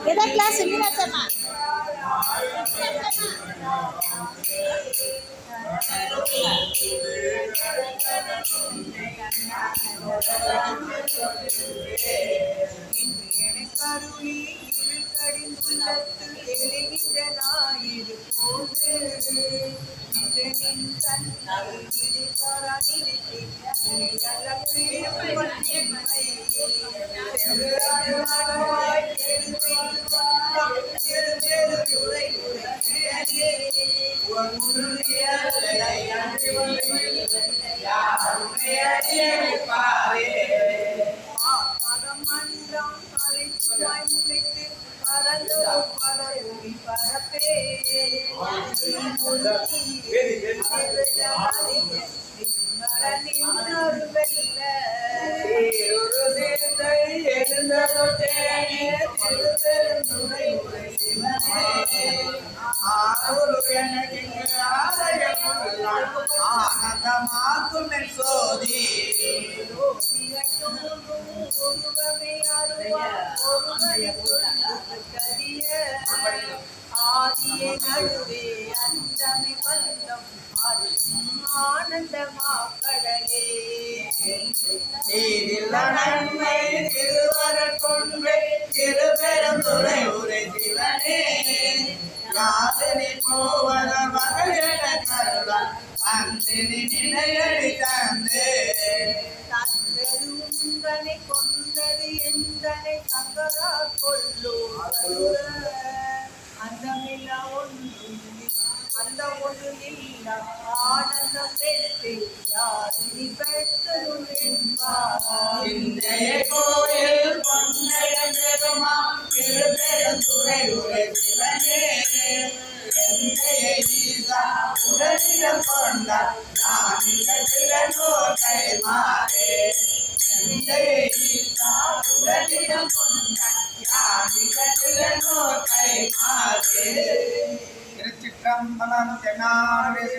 Kita kelas ini sama. நன்மை திருவரக் கொன்றை திருபெரும் துறை உரை சிவனே யாதனை போவன மகளென கருளால் அந்தினி நினையடி தந்து தந்தனை கொண்டது எந்தனை சங்கரா கொள்ளு அந்தமில்ல ஒன்று அந்த ஒன்று இல்ல ஆனந்தம் பெற்று யாரி பெற்றதும் என்பார் இன்றைய கோயில் பொன்னைய பெருமான் திருபெரும் துறை உரை சிவனே எந்தைய ஈசா உடலிடம் கொண்டார் நான் நிகழ்கிறனோ கை மாறே எந்தைய ஈசா உடலிடம் கொண்டார் யார் நிகழ்கிறனோ கை மாறே திருச்சிற்றம்பலம் தென்னாடுடைய